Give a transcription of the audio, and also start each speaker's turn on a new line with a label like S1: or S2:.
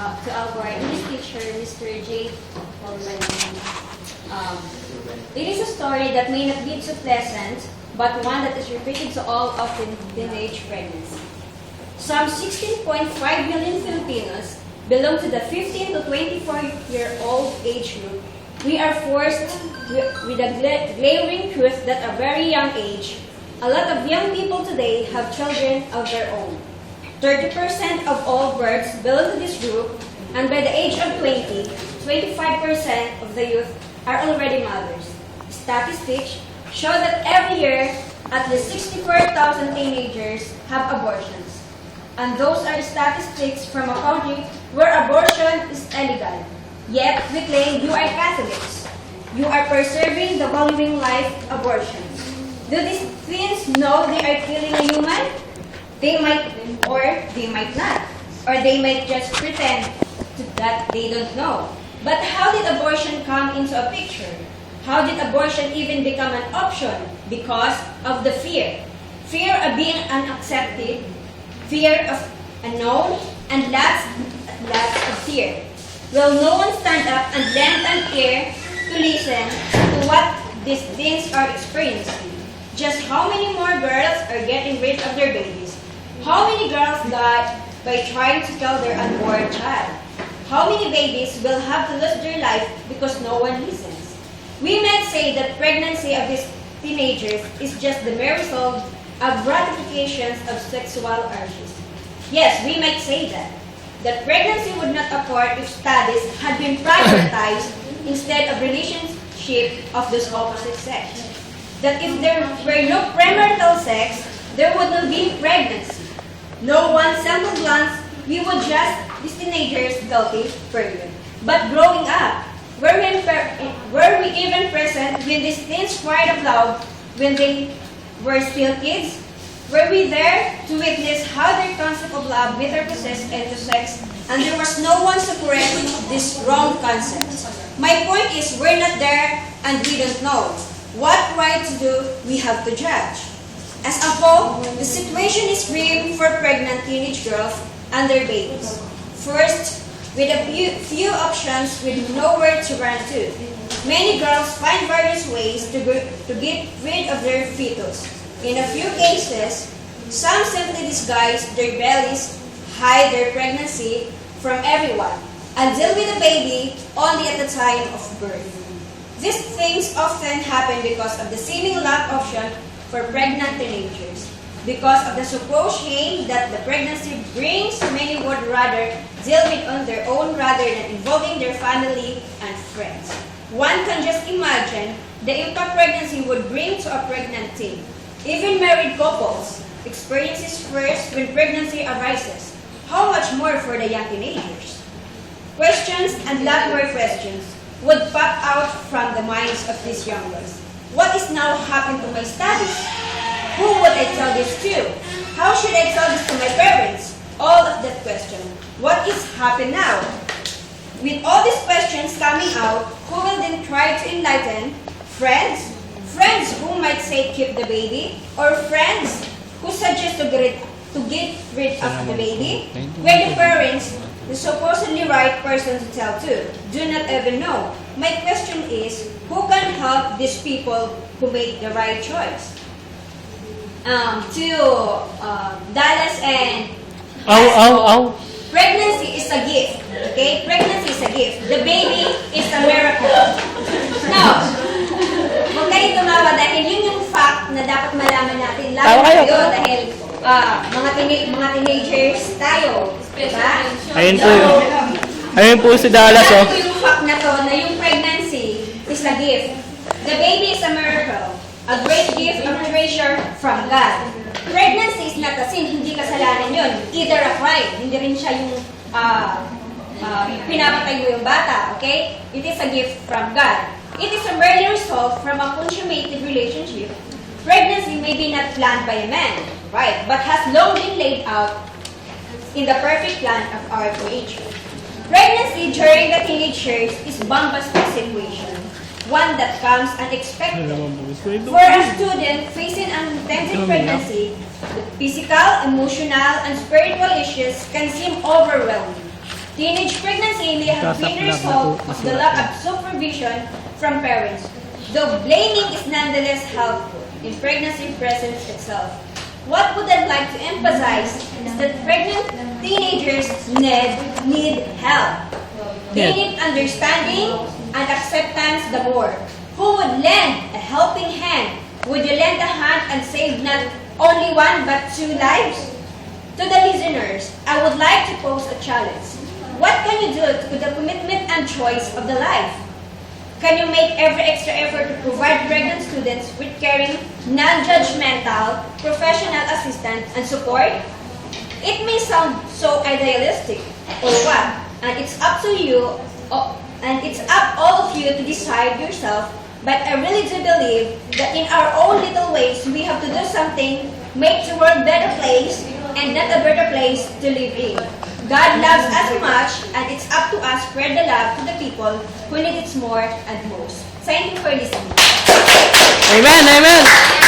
S1: to our English teacher, Mr. J. Coleman. It is a story that may not be too pleasant, but one that is repeated to all of teenage pregnancy. Some 16.5 million Filipinos belong to the 15 to 24-year-old age group. We are forced with the glaring truth that at a very young age, a lot of young people today have children of their own. 30% of all births belong to this group, and by the age of 20, 25% of the youth are already mothers. Statistics show that every year, at least 64,000 teenagers have abortions. And those are statistics from a country where abortion is illegal. Yet, we claim you are Catholics. You are preserving the following life abortions. Do these teens know they are killing a human? They might, or they might not. Or they might just pretend that they don't know. But how did abortion come into a picture? How did abortion even become an option? Because of the fear. Fear of being unaccepted, fear of unknown, and lots of fear. Will no one stand up and lend an ear to listen to what these teens are experiencing? Just how many more girls are getting rid of their babies? How many girls died by trying to kill their unborn child? How many babies will have to lose their life because no one listens? We might say that pregnancy of these teenagers is just the mere result of gratifications of sexual urges. Yes, we might say that. That pregnancy would not occur if studies had been prioritized instead of relationship of this opposite sex. That if there were no premarital sex, there would not be pregnancy. No one simple glance, we would just these teenagers guilty, period. But growing up, were we even present when these teens cried out loud when they were still kids? Were we there to witness how their concept of love metamorphosed into sex, and there was no one to correct this wrong concept? My point is, we're not there and we don't know. What right to do, we have to judge. As a whole, the situation is grim for pregnant teenage girls and their babies. First, with a few options with nowhere to run to. Many girls find various ways to get rid of their fetus. In a few cases, some simply disguise their bellies, hide their pregnancy from everyone, and deal with the baby only at the time of birth. These things often happen because of the seeming lack of option for pregnant teenagers. Because of the supposed shame that the pregnancy brings, many would rather deal with on their own rather than involving their family and friends. One can just imagine the impact pregnancy would bring to a pregnant teen. Even married couples experience this first when pregnancy arises. How much more for the young teenagers? Questions and lot more questions would pop out from the minds of these young girls. What is now happened to my studies? Who would I tell this to? How should I tell this to my parents? All of that question. What is happening now? With all these questions coming out, who will then try to enlighten? Friends? Friends who might say keep the baby? Or friends who suggest to get rid of the baby? When the parents, the supposedly right person to tell to, do not even know. My question is, who can help these people who make the right choice? Dallas and pregnancy is a gift. Okay? Pregnancy is a gift. The baby is a miracle. Now, huwag kayong tumawa dahil yun yung fact na dapat malaman natin. Lalo kayo dahil mga teenagers tayo. Diba?
S2: Ayun po si Dallas, oh.
S1: Ito yung fact na to na yung pregnancy is a gift. The baby is a miracle. A great gift of treasure from God. Pregnancy is not a sin, hindi kasalanan yun. Either a crime, hindi rin siya yung pinapatay mo yung bata, okay? It is a gift from God. It is a mere result from a consummated relationship. Pregnancy may be not planned by a man, right? But has long been laid out in the perfect plan of our Creator. Pregnancy during the teenage years is bombastic situation. One that comes unexpected. For a student facing an intensive pregnancy, the physical, emotional, and spiritual issues can seem overwhelming. Teenage pregnancy may have been the result of the lack of supervision from parents, though blaming is nonetheless helpful in pregnancy presence itself. What would I like to emphasize is that pregnant teenagers need help. They need understanding and acceptance the more. Who would lend a helping hand? Would you lend a hand and save not only one but two lives? To the listeners, I would like to pose a challenge. What can you do to the commitment and choice of the life? Can you make every extra effort to provide pregnant students with caring, non-judgmental, professional assistance and support? It may sound so idealistic, or what? And it's up to you, and it's up all of you to decide yourself. But I really do believe that in our own little ways, we have to do something, make the world a better place, and not a better place to live in. God loves us much, and it's up to us to spread the love to the people who need it more and most. Thank you for listening.
S2: Amen, amen.